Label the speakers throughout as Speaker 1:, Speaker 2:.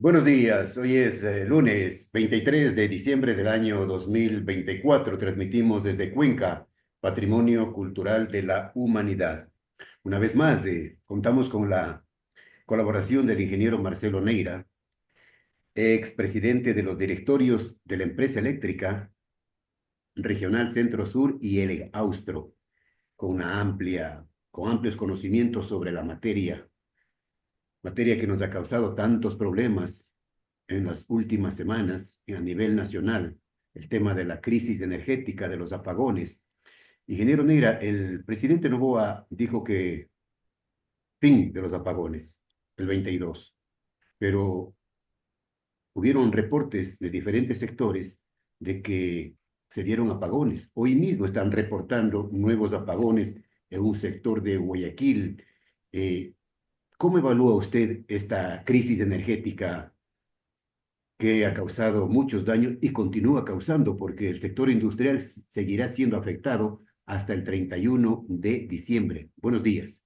Speaker 1: Buenos días, hoy es lunes 23 de diciembre del año 2024. Transmitimos desde Cuenca, Patrimonio Cultural de la Humanidad. Una vez más, contamos con la colaboración del ingeniero Marcelo Neira, expresidente de los directorios de la empresa eléctrica Regional Centro Sur y el Austro, con amplios conocimientos sobre la materia que nos ha causado tantos problemas en las últimas semanas a nivel nacional, el tema de la crisis energética, de los apagones. Ingeniero Neira, el presidente Noboa dijo que fin de los apagones, el 22, pero hubieron reportes de diferentes sectores de que se dieron apagones. Hoy mismo están reportando nuevos apagones en un sector de Guayaquil. Eh, ¿Cómo evalúa usted esta crisis energética que ha causado muchos daños y continúa causando, porque el sector industrial seguirá siendo afectado hasta el 31 de diciembre? Buenos días.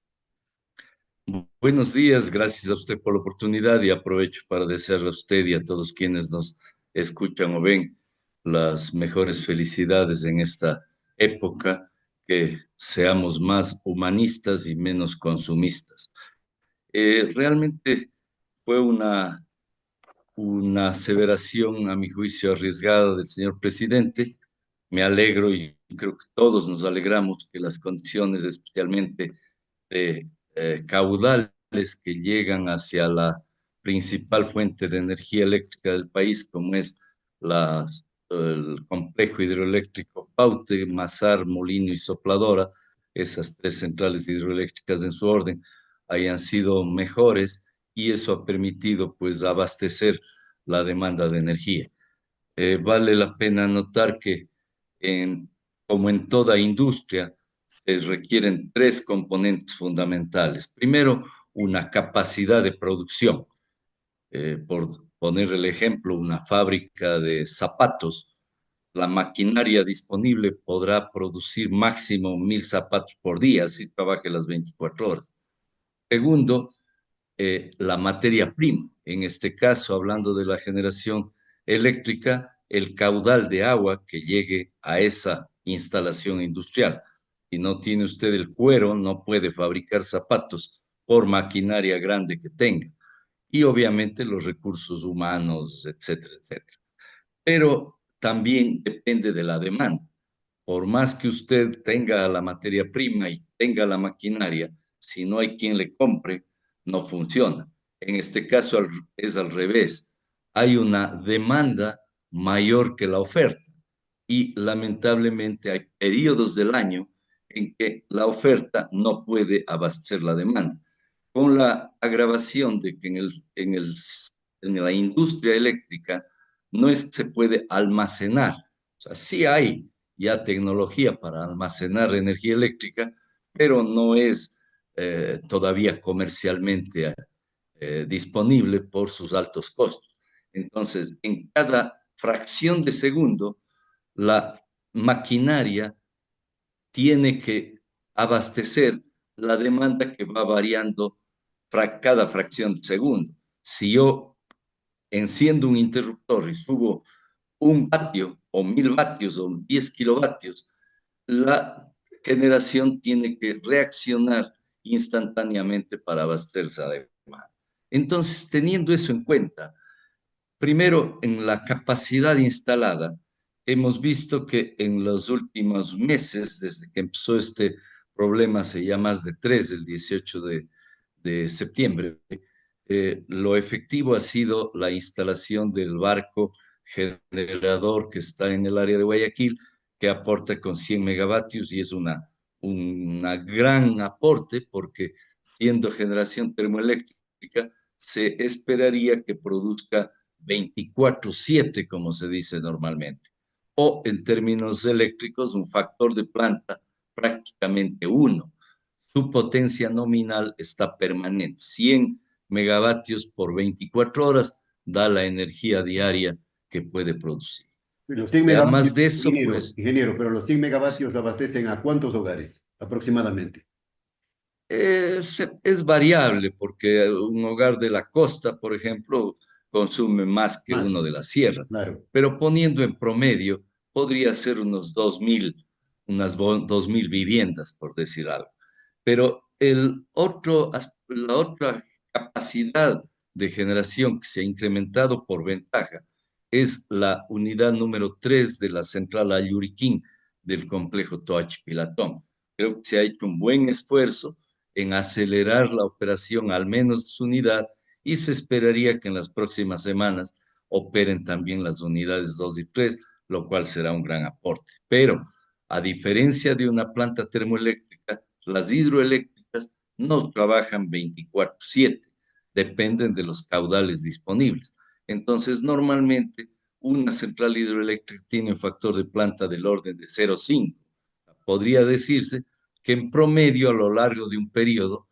Speaker 2: Buenos días, gracias a usted por la oportunidad y aprovecho para desearle a usted y a todos quienes nos escuchan o ven las mejores felicidades en esta época, que seamos más humanistas y menos consumistas. Realmente fue una aseveración, a mi juicio, arriesgada del señor presidente. Me alegro y creo que todos nos alegramos que las condiciones, especialmente de caudales que llegan hacia la principal fuente de energía eléctrica del país, como es la, el complejo hidroeléctrico Paute, Mazar, Molino y Sopladora, esas tres centrales hidroeléctricas en su orden, hayan sido mejores y eso ha permitido pues abastecer la demanda de energía. Vale la pena notar que en, como en toda industria, se requieren tres componentes fundamentales. Primero, una capacidad de producción. Por poner el ejemplo, una fábrica de zapatos, la maquinaria disponible podrá producir máximo 1.000 zapatos por día, si trabaje las 24 horas. Segundo, la materia prima. En este caso, hablando de la generación eléctrica, el caudal de agua que llegue a esa instalación industrial. Si no tiene usted el cuero, no puede fabricar zapatos por maquinaria grande que tenga. Y obviamente los recursos humanos, etcétera, etcétera. Pero también depende de la demanda. Por más que usted tenga la materia prima y tenga la maquinaria, si no hay quien le compre, no funciona. En este caso es al revés. Hay una demanda mayor que la oferta y lamentablemente hay periodos del año en que la oferta no puede abastecer la demanda. Con la agravación de que en la industria eléctrica no es que se puede almacenar, o sea, sí hay ya tecnología para almacenar energía eléctrica, pero no es todavía comercialmente disponible por sus altos costos. Entonces, en cada fracción de segundo, la maquinaria tiene que abastecer la demanda que va variando cada fracción de segundo. Si yo enciendo un interruptor y subo 1 vatio o 1.000 vatios o 10 kilovatios, la generación tiene que reaccionar instantáneamente para abastecerse a la demanda. Entonces, teniendo eso en cuenta, primero, en la capacidad instalada, hemos visto que en los últimos meses, desde que empezó este problema, hace ya más de tres, el 18 de septiembre, lo efectivo ha sido la instalación del barco generador que está en el área de Guayaquil, que aporta con 100 megavatios y es una gran aporte porque siendo generación termoeléctrica, se esperaría que produzca 24/7, como se dice normalmente, o en términos eléctricos, un factor de planta prácticamente uno. Su potencia nominal está permanente, 100 megavatios por 24 horas da la energía diaria que puede producir.
Speaker 1: Los 100
Speaker 2: Además
Speaker 1: megavatios,
Speaker 2: de eso, pues
Speaker 1: pero los 100 megavatios abastecen ¿a cuántos hogares aproximadamente?
Speaker 2: es variable porque un hogar de la costa, por ejemplo, consume más que uno
Speaker 1: Más,
Speaker 2: de la sierra,
Speaker 1: claro.
Speaker 2: pero poniendo en promedio, podría ser unos 2.000, unas 2.000 viviendas, por decir algo. Pero la otra capacidad de generación que se ha incrementado por ventaja es la unidad número 3 de la central Ayuriquín del complejo Toachi Pilatón. Creo que se ha hecho un buen esfuerzo en acelerar la operación, al menos de su unidad, y se esperaría que en las próximas semanas operen también las unidades 2 y 3, lo cual será un gran aporte. Pero, a diferencia de una planta termoeléctrica, las hidroeléctricas no trabajan 24/7, dependen de los caudales disponibles. Entonces, normalmente, una central hidroeléctrica tiene un factor de planta del orden de 0,5. Podría decirse que en promedio a lo largo de un periodo,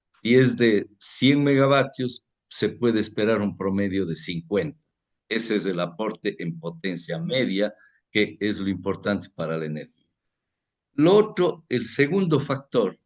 Speaker 2: si es de 100 megavatios, se puede esperar un promedio de 50. Ese es el aporte en potencia media, que es lo importante para la energía. Lo otro, el segundo factor,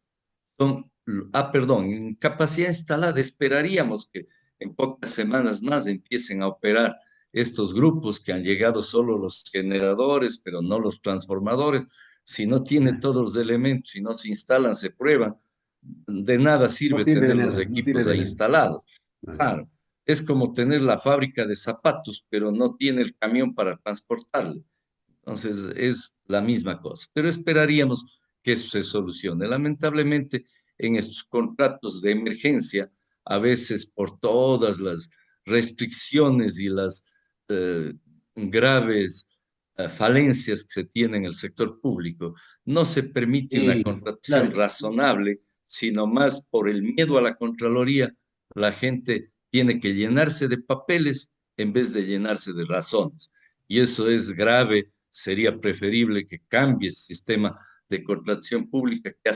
Speaker 2: en capacidad instalada esperaríamos que en pocas semanas más empiecen a operar estos grupos que han llegado solo los generadores, pero no los transformadores. Si no tiene
Speaker 1: Ah,
Speaker 2: todos los elementos, si no se instalan, se prueban, de nada
Speaker 1: no
Speaker 2: sirve
Speaker 1: sirve de
Speaker 2: tener los
Speaker 1: nada, no sirve
Speaker 2: equipos
Speaker 1: de
Speaker 2: ahí
Speaker 1: nada.
Speaker 2: instalados.
Speaker 1: Ah,
Speaker 2: Claro, es como tener la fábrica de zapatos, pero no tiene el camión para transportarlo. Entonces es la misma cosa, pero esperaríamos que eso se solucione. Lamentablemente, en estos contratos de emergencia, a veces por todas las restricciones y las eh, graves falencias que se tienen en el sector público, no se permite una
Speaker 1: y,
Speaker 2: contratación
Speaker 1: claro,
Speaker 2: razonable, sino más por el miedo a la Contraloría, la gente tiene que llenarse de papeles en vez de llenarse de razones. Y eso es grave. Sería preferible que cambie el sistema de contratación pública que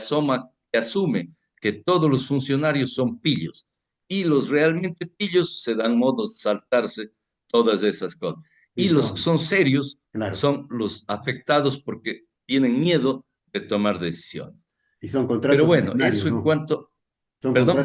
Speaker 2: asume que todos los funcionarios son pillos y los realmente pillos se dan modos de saltarse todas esas cosas.
Speaker 1: y
Speaker 2: Y los que
Speaker 1: son,
Speaker 2: son serios
Speaker 1: claro,
Speaker 2: son los afectados porque tienen miedo de tomar decisiones.
Speaker 1: y son
Speaker 2: Pero
Speaker 1: contratos
Speaker 2: bueno,
Speaker 1: millonarios,
Speaker 2: eso en
Speaker 1: ¿no?
Speaker 2: cuanto, perdón.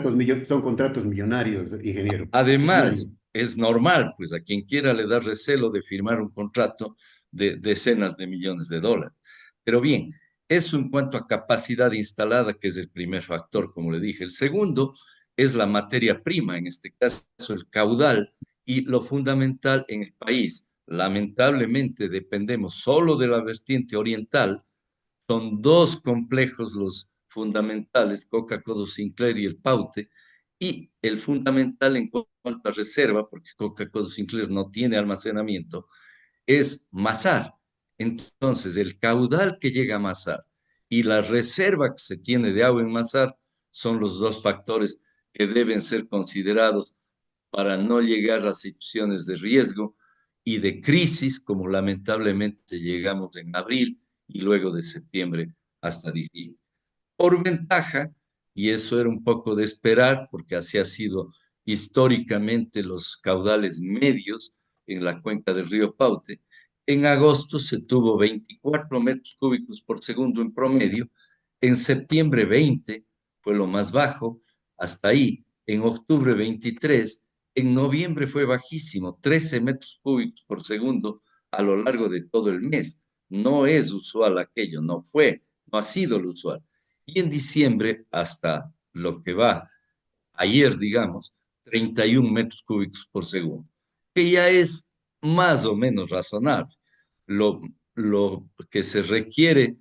Speaker 1: Son contratos millonarios, ingeniero. Millonarios.
Speaker 2: Además, es normal, pues a quien quiera le da recelo de firmar un contrato de decenas de millones de dólares. Pero bien, eso en cuanto a capacidad instalada, que es el primer factor, como le dije. El segundo es la materia prima, en este caso el caudal, y lo fundamental en el país. Lamentablemente dependemos solo de la vertiente oriental. Son dos complejos los fundamentales, Coca-Cola Sinclair y el Paute, y el fundamental en cuanto a reserva, porque Coca-Cola Sinclair no tiene almacenamiento, es Masar. Entonces, el caudal que llega a Masar y la reserva que se tiene de agua en Masar son los dos factores que deben ser considerados para no llegar a situaciones de riesgo y de crisis, como lamentablemente llegamos en abril y luego de septiembre hasta diciembre. Por ventaja, y eso era un poco de esperar, porque así ha sido históricamente los caudales medios en la cuenca del río Paute, en agosto se tuvo 24 metros cúbicos por segundo en promedio, en septiembre 20 fue lo más bajo, hasta ahí, en octubre 23, en noviembre fue bajísimo, 13 metros cúbicos por segundo a lo largo de todo el mes. No es usual aquello, no ha sido lo usual. Y en diciembre, hasta lo que va ayer, digamos, 31 metros cúbicos por segundo, que ya es más o menos razonable. Lo, lo que se requiere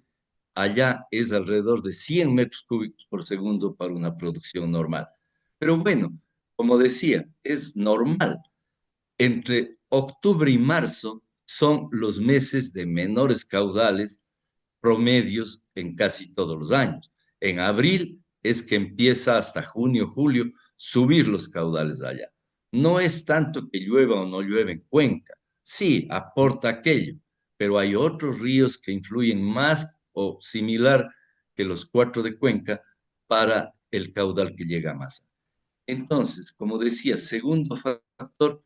Speaker 2: allá es alrededor de 100 metros cúbicos por segundo para una producción normal. Pero bueno, como decía, es normal. Entre octubre y marzo son los meses de menores caudales promedios en casi todos los años. En abril es que empieza hasta junio, julio, subir los caudales de allá. No es tanto que llueva o no llueva en Cuenca. Sí, aporta aquello, pero hay otros ríos que influyen más o similar que los cuatro de Cuenca para el caudal que llega más. Entonces, como decía, segundo factor,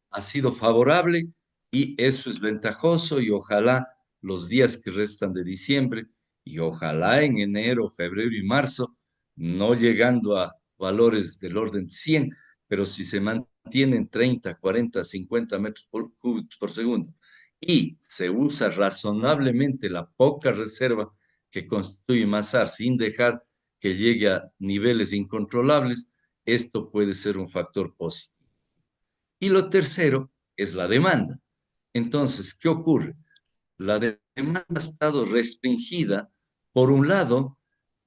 Speaker 2: ha sido favorable y eso es ventajoso y ojalá los días que restan de diciembre y ojalá en enero, febrero y marzo, no llegando a valores del orden 100, pero si se mantiene mantiene en 30, 40, 50 metros cúbicos por segundo y se usa razonablemente la poca reserva que constituye Masar sin dejar que llegue a niveles incontrolables, esto puede ser un factor positivo. Y lo tercero es la demanda. Entonces, ¿qué ocurre? La demanda ha estado restringida, por un lado,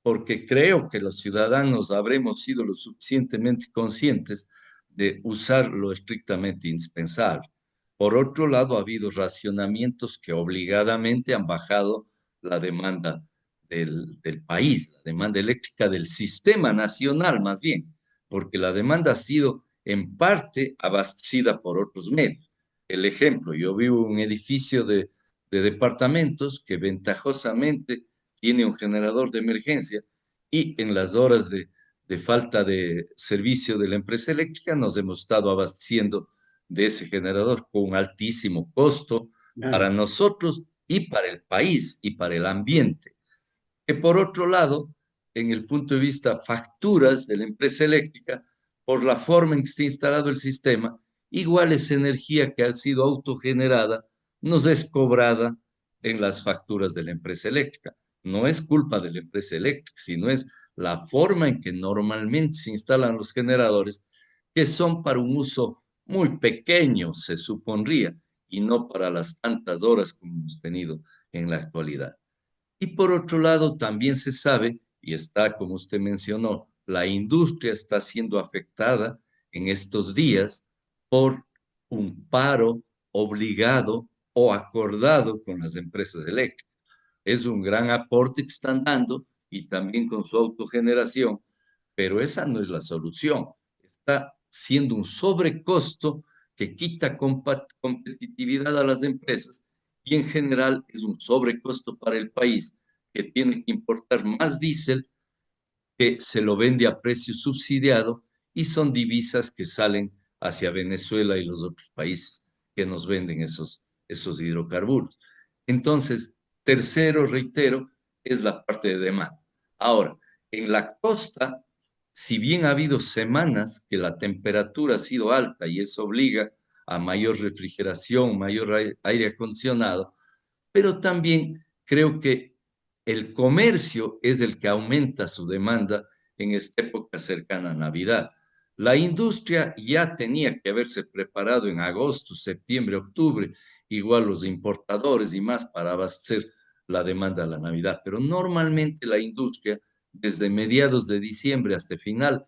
Speaker 2: porque creo que los ciudadanos habremos sido lo suficientemente conscientes de usar lo estrictamente indispensable. Por otro lado, ha habido racionamientos que obligadamente han bajado la demanda del país, la demanda eléctrica del sistema nacional más bien, porque la demanda ha sido en parte abastecida por otros medios. El ejemplo, yo vivo en un edificio de departamentos que ventajosamente tiene un generador de emergencia y en las horas de falta de servicio de la empresa eléctrica nos hemos estado abasteciendo de ese generador con un altísimo costo para
Speaker 1: Ah,
Speaker 2: nosotros y para el país y para el ambiente. Que por otro lado, en el punto de vista facturas de la empresa eléctrica, por la forma en que está instalado el sistema, igual esa energía que ha sido autogenerada nos es cobrada en las facturas de la empresa eléctrica. No es culpa de la empresa eléctrica, sino es la forma en que normalmente se instalan los generadores, que son para un uso muy pequeño, se supondría, y no para las tantas horas como hemos tenido en la actualidad. Y por otro lado, también se sabe, y está, como usted mencionó, la industria está siendo afectada en estos días por un paro obligado o acordado con las empresas eléctricas. Es un gran aporte que están dando y también con su autogeneración, pero esa no es la solución. Está siendo un sobrecosto que quita competitividad a las empresas y en general es un sobrecosto para el país que tiene que importar más diésel que se lo vende a precio subsidiado y son divisas que salen hacia Venezuela y los otros países que nos venden esos hidrocarburos. Entonces, tercero, reitero, es la parte de demanda. Ahora, en la costa, si bien ha habido semanas que la temperatura ha sido alta y eso obliga a mayor refrigeración, mayor aire acondicionado, pero también creo que el comercio es el que aumenta su demanda en esta época cercana a Navidad. La industria ya tenía que haberse preparado en agosto, septiembre, octubre, igual los importadores y más para abastecer la demanda de la Navidad, pero normalmente la industria desde mediados de diciembre hasta final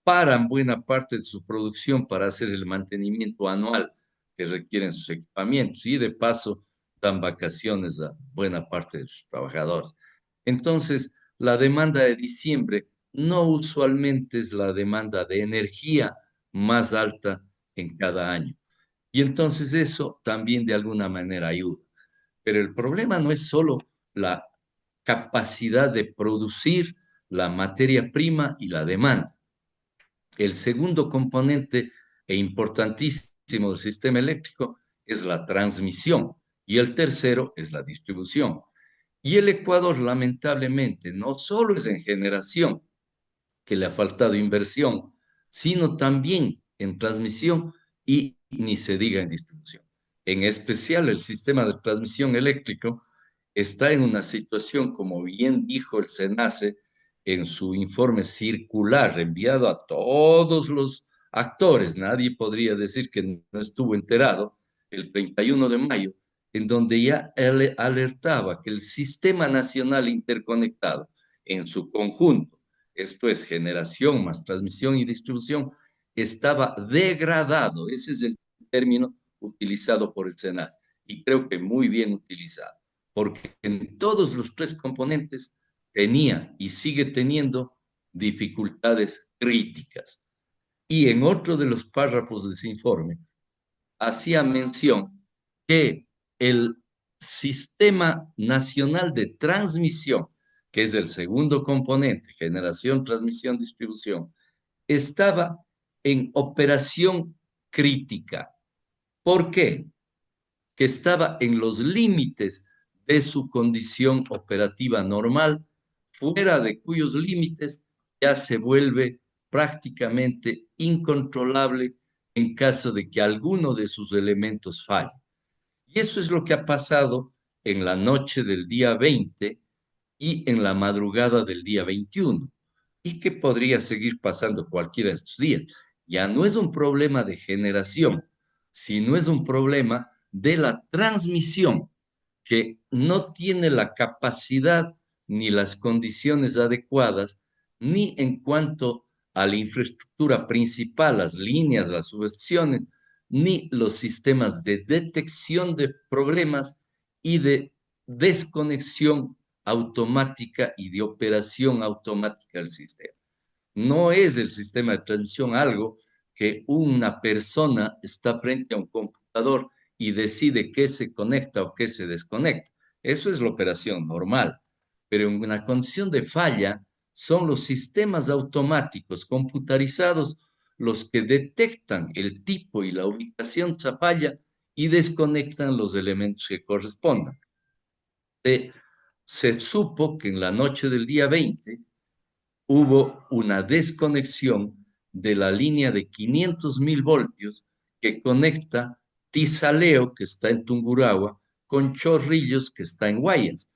Speaker 2: paran buena parte de su producción para hacer el mantenimiento anual que requieren sus equipamientos y de paso dan vacaciones a buena parte de sus trabajadores. Entonces, la demanda de diciembre no usualmente es la demanda de energía más alta en cada año. Y entonces eso también de alguna manera ayuda. Pero el problema no es solo la capacidad de producir la materia prima y la demanda. El segundo componente e importantísimo del sistema eléctrico es la transmisión y el tercero es la distribución. Y el Ecuador, lamentablemente, no solo es en generación, que le ha faltado inversión, sino también en transmisión y ni se diga en distribución. En especial el sistema de transmisión eléctrico está en una situación, como bien dijo el SENACE en su informe circular enviado a todos los actores, nadie podría decir que no estuvo enterado, el 31 de mayo, en donde ya él alertaba que el sistema nacional interconectado en su conjunto, esto es generación más transmisión y distribución, estaba degradado. Ese es el término utilizado por el SENAS y creo que muy bien utilizado, porque en todos los tres componentes tenía y sigue teniendo dificultades críticas. Y en otro de los párrafos de ese informe hacía mención que el Sistema Nacional de Transmisión, que es el segundo componente, generación, transmisión, distribución, estaba en operación crítica. ¿Por qué? Que estaba en los límites de su condición operativa normal, fuera de cuyos límites ya se vuelve prácticamente incontrolable en caso de que alguno de sus elementos falle. Y eso es lo que ha pasado en la noche del día 20 y en la madrugada del día 21, y que podría seguir pasando cualquiera de estos días. Ya no es un problema de generación, sino es un problema de la transmisión, que no tiene la capacidad ni las condiciones adecuadas, ni en cuanto a la infraestructura principal, las líneas, las subestaciones, ni los sistemas de detección de problemas y de desconexión automática y de operación automática del sistema. No es el sistema de transmisión algo que una persona está frente a un computador y decide qué se conecta o qué se desconecta. Eso es la operación normal. Pero en una condición de falla son los sistemas automáticos computarizados los que detectan el tipo y la ubicación de esa falla y desconectan los elementos que correspondan. Se supo que en la noche del día 20 hubo una desconexión de la línea de 500.000 voltios que conecta Tizaleo, que está en Tungurahua, con Chorrillos, que está en Guayas,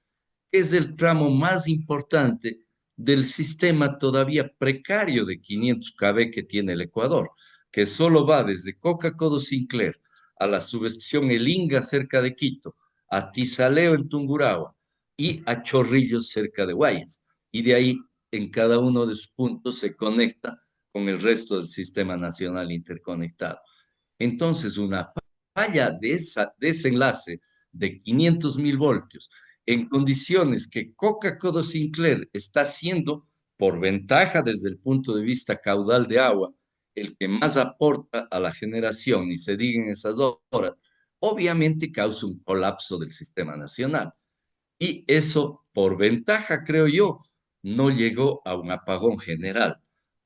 Speaker 2: que es el tramo más importante del sistema todavía precario de 500 kV que tiene el Ecuador, que solo va desde Coca-Codo Sinclair a la subestación El Inga cerca de Quito, a Tizaleo en Tungurahua y a Chorrillos cerca de Guayas. Y de ahí, en cada uno de sus puntos, se conecta con el resto del sistema nacional interconectado. Entonces, una falla de ese enlace de 500.000 voltios en condiciones que Coca-Cola Sinclair está haciendo por ventaja desde el punto de vista caudal de agua, el que más aporta a la generación, y se diga en esas horas, obviamente causa un colapso del sistema nacional. Y eso, por ventaja, creo yo, no llegó a un apagón general.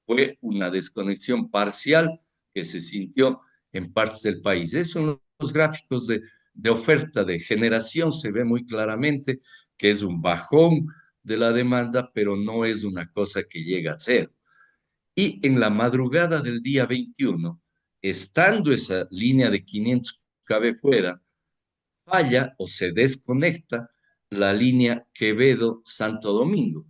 Speaker 2: Fue una desconexión parcial que se sintió en partes del país. Eso en los gráficos de oferta de generación se ve muy claramente que es un bajón de la demanda, pero no es una cosa que llega a ser. Y en la madrugada del día 21, estando esa línea de 500 kV fuera, falla o se desconecta la línea Quevedo-Santo Domingo,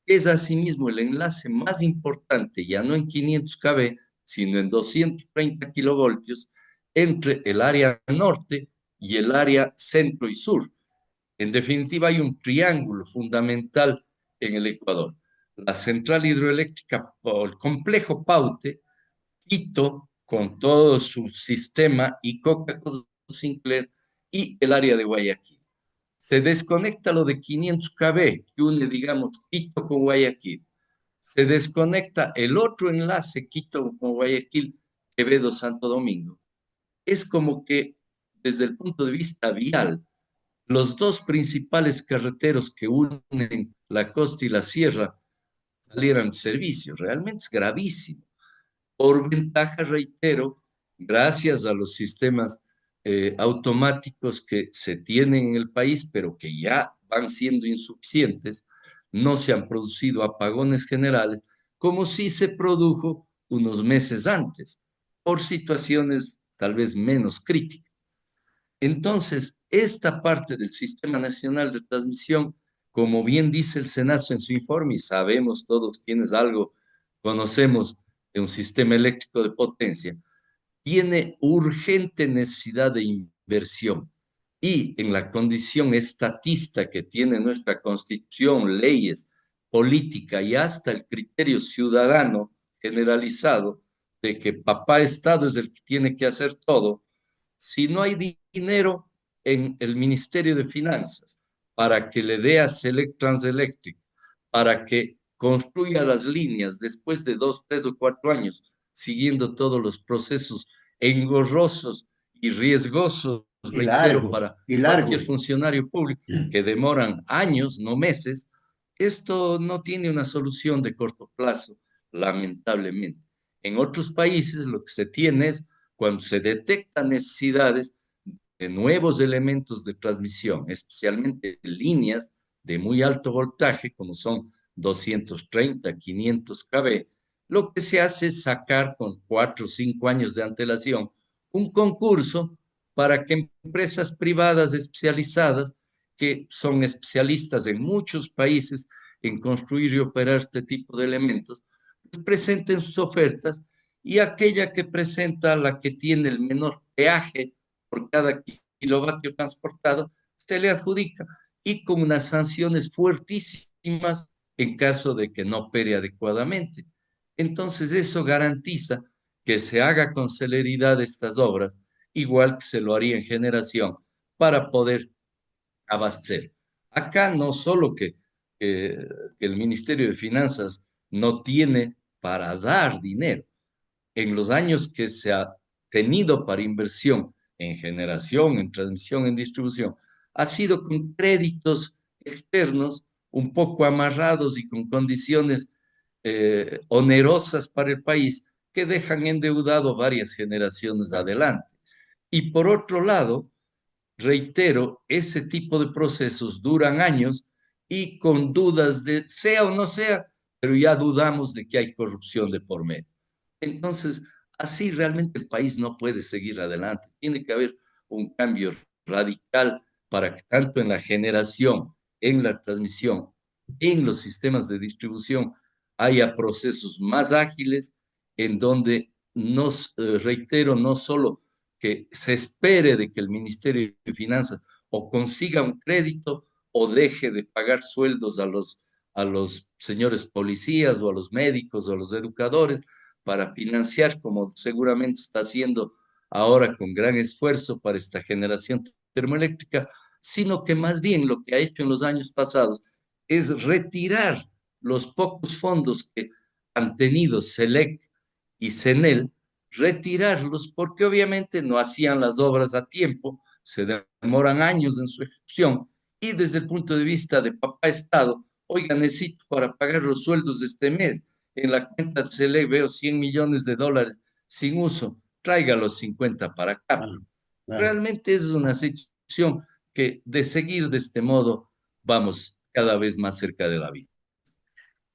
Speaker 2: que es asimismo el enlace más importante, ya no en 500 kV, sino en 230 kilovoltios, entre el área norte y el área centro y sur. En definitiva, hay un triángulo fundamental en el Ecuador. La central hidroeléctrica, el complejo Paute, Quito, con todo su sistema, y Coca-Cola Sinclair, y el área de Guayaquil. Se desconecta lo de 500 kV, que une, digamos, Quito con Guayaquil. Se desconecta el otro enlace, Quito con Guayaquil, Quevedo Santo Domingo. Es como que, desde el punto de vista vial, los dos principales carreteros que unen la costa y la sierra salieran servicios. Realmente es gravísimo. Por ventaja, reitero, gracias a los sistemas automáticos que se tienen en el país, pero que ya van siendo insuficientes, no se han producido apagones generales, como sí se produjo unos meses antes, por situaciones tal vez menos críticas. Entonces, esta parte del Sistema Nacional de Transmisión, como bien dice el SENASO en su informe, y sabemos todos quienes algo conocemos de un sistema eléctrico de potencia, tiene urgente necesidad de inversión. Y en la condición estatista que tiene nuestra Constitución, leyes, política y hasta el criterio ciudadano generalizado de que papá Estado es el que tiene que hacer todo, si no hay dinero en el Ministerio de Finanzas para que le dé a Select Transelectric, para que construya las líneas después de 2, 3 o 4 años, siguiendo todos los procesos engorrosos y riesgosos, reitero, para
Speaker 1: Y
Speaker 2: cualquier
Speaker 1: largos.
Speaker 2: funcionario público, que demoran años, no meses. Esto no tiene una solución de corto plazo, lamentablemente. En otros países lo que se tiene es, cuando se detectan necesidades de nuevos elementos de transmisión, especialmente líneas de muy alto voltaje, como son 230, 500 kV, lo que se hace es sacar con 4 o 5 años de antelación un concurso para que empresas privadas especializadas, que son especialistas en muchos países en construir y operar este tipo de elementos, pues presenten sus ofertas y aquella que presenta la que tiene el menor peaje por cada kilovatio transportado, se le adjudica y con unas sanciones fuertísimas en caso de que no opere adecuadamente. Entonces eso garantiza que se haga con celeridad estas obras, igual que se lo haría en generación, para poder abastecer. Acá no solo que el Ministerio de Finanzas no tiene para dar dinero, en los años que se ha tenido para inversión en generación, en transmisión, en distribución, ha sido con créditos externos un poco amarrados y con condiciones onerosas para el país que dejan endeudado varias generaciones adelante. Y por otro lado, reitero, ese tipo de procesos duran años y con dudas de sea o no sea, pero ya dudamos de que hay corrupción de por medio. Entonces, así realmente el país no puede seguir adelante. Tiene que haber un cambio radical para que tanto en la generación, en la transmisión, en los sistemas de distribución, haya procesos más ágiles en donde nos, reitero, no solo que se espere de que el Ministerio de Finanzas o consiga un crédito o deje de pagar sueldos a los señores policías o a los médicos o a los educadores para financiar, como seguramente está haciendo ahora con gran esfuerzo para esta generación termoeléctrica, sino que más bien lo que ha hecho en los años pasados es retirar los pocos fondos que han tenido SELEC y CENEL, retirarlos porque obviamente no hacían las obras a tiempo, se demoran años en su ejecución y desde el punto de vista de papá Estado, oiga, necesito para pagar los sueldos de este mes, en la cuenta se le veo 100 millones de dólares sin uso, traiga los 50 para acá.
Speaker 1: Claro, claro.
Speaker 2: Realmente es una situación que de seguir de este modo vamos cada vez más cerca de la vida.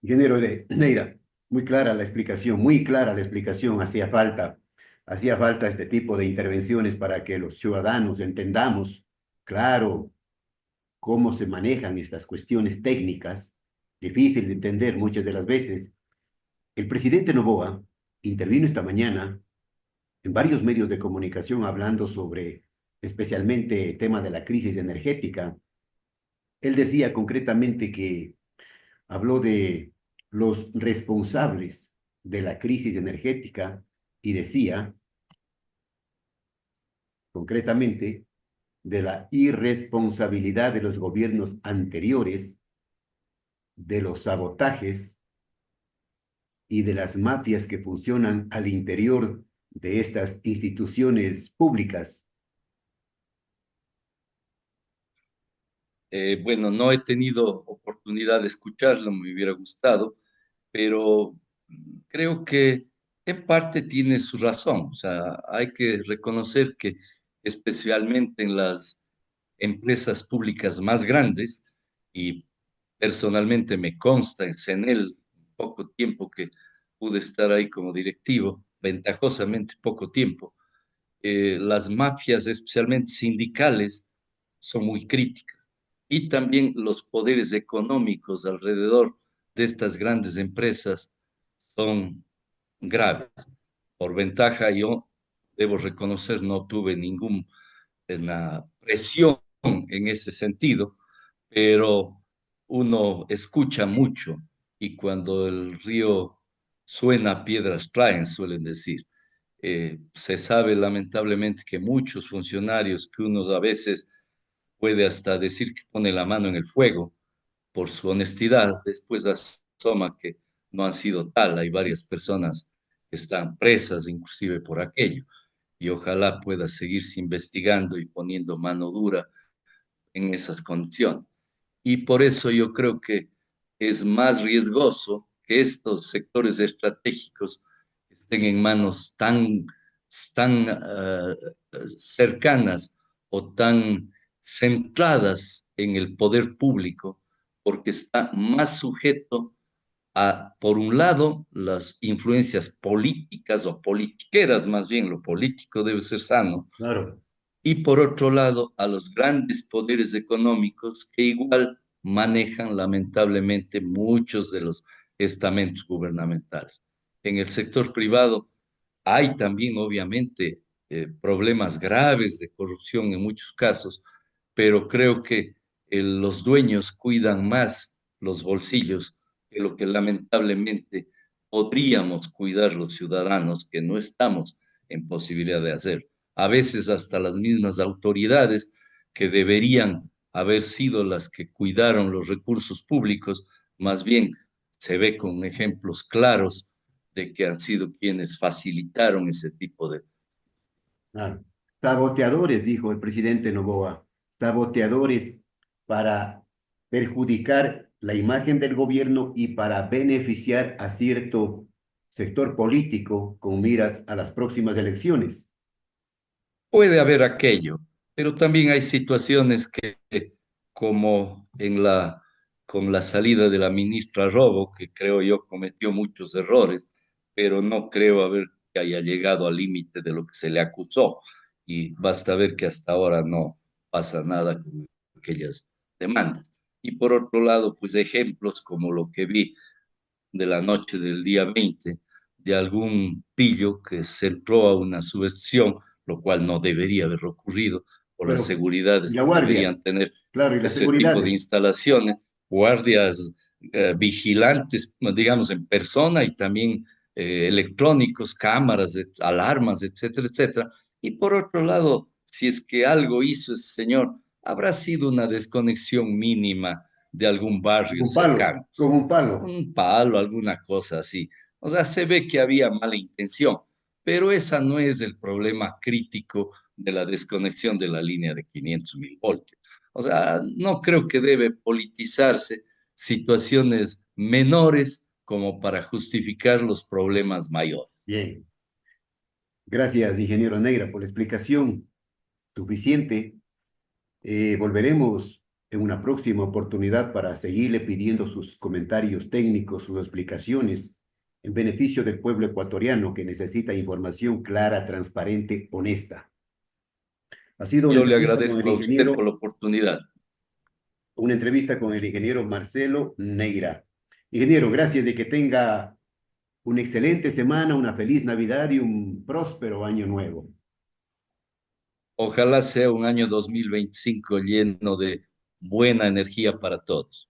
Speaker 1: Ingeniero Neira, muy clara la explicación, muy clara la explicación. Hacía falta este tipo de intervenciones para que los ciudadanos entendamos, claro, cómo se manejan estas cuestiones técnicas, difícil de entender muchas de las veces. El presidente Noboa intervino esta mañana en varios medios de comunicación hablando sobre especialmente el tema de la crisis energética. Él decía concretamente que habló de los responsables de la crisis energética y decía concretamente de la irresponsabilidad de los gobiernos anteriores, de los sabotajes y de las mafias que funcionan al interior de estas instituciones públicas.
Speaker 2: Bueno, no he tenido oportunidad de escucharlo, me hubiera gustado, pero creo que en parte tiene su razón. O sea, hay que reconocer que especialmente en las empresas públicas más grandes, y personalmente me consta en CENEL, poco tiempo que pude estar ahí como directivo, ventajosamente poco tiempo, las mafias, especialmente sindicales, son muy críticas. Y también los poderes económicos alrededor de estas grandes empresas son graves. Por ventaja, yo debo reconocer, no tuve ninguna presión en ese sentido, pero uno escucha mucho y cuando el río suena, piedras traen, suelen decir. Se sabe lamentablemente que muchos funcionarios que uno a veces puede hasta decir que pone la mano en el fuego por su honestidad, después asoma que no han sido tal. Hay varias personas que están presas inclusive por aquello y ojalá pueda seguirse investigando y poniendo mano dura en esas condiciones. Y por eso yo creo que es más riesgoso que estos sectores estratégicos estén en manos tan cercanas o tan centradas en el poder público, porque está más sujeto por un lado, las influencias políticas o politiqueras, más bien, lo político debe ser sano,
Speaker 1: Claro,
Speaker 2: y por otro lado, a los grandes poderes económicos que igual manejan lamentablemente muchos de los estamentos gubernamentales. En el sector privado hay también, obviamente, problemas graves de corrupción en muchos casos, pero creo que los dueños cuidan más los bolsillos que lo que lamentablemente podríamos cuidar los ciudadanos que no estamos en posibilidad de hacer. A veces hasta las mismas autoridades que deberían haber sido las que cuidaron los recursos públicos, más bien se ve con ejemplos claros de que han sido quienes facilitaron ese tipo de...
Speaker 1: claro. Saboteadores, dijo el presidente Noboa, saboteadores para perjudicar la imagen del gobierno y para beneficiar a cierto sector político con miras a las próximas elecciones.
Speaker 2: Puede haber aquello, pero también hay situaciones que, como con la salida de la ministra Robo, que creo yo cometió muchos errores, pero no creo haber que haya llegado al límite de lo que se le acusó. Y basta ver que hasta ahora no pasa nada con aquellas demandas. Y por otro lado, pues ejemplos como lo que vi de la noche del día 20 de algún pillo que se entró a una subvención, lo cual no debería haber ocurrido por las
Speaker 1: Pero,
Speaker 2: seguridades
Speaker 1: y la
Speaker 2: que
Speaker 1: guardia,
Speaker 2: deberían tener
Speaker 1: claro, y las
Speaker 2: ese tipo de
Speaker 1: seguridades.
Speaker 2: instalaciones, guardias vigilantes, digamos, en persona y también electrónicos, cámaras, alarmas, etcétera, etcétera. Y por otro lado, si es que algo hizo ese señor, habrá sido una desconexión mínima de algún barrio
Speaker 1: Un palo,
Speaker 2: cercano,
Speaker 1: con un palo.
Speaker 2: un palo, alguna cosa así. O sea, se ve que había mala intención, pero esa no es el problema crítico de la desconexión de la línea de 500.000 voltios. O sea, no creo que debe politizarse situaciones menores como para justificar los problemas mayores.
Speaker 1: Bien. Gracias, ingeniero Negra, por la explicación suficiente. Volveremos en una próxima oportunidad para seguirle pidiendo sus comentarios técnicos, sus explicaciones en beneficio del pueblo ecuatoriano que necesita información clara, transparente, honesta. Ha sido
Speaker 2: Yo le agradezco a usted por la oportunidad.
Speaker 1: una entrevista con el ingeniero Marcelo Neira. Ingeniero, gracias de que tenga una excelente semana, una feliz Navidad y un próspero año nuevo.
Speaker 2: Ojalá sea un año 2025 lleno de buena energía para todos.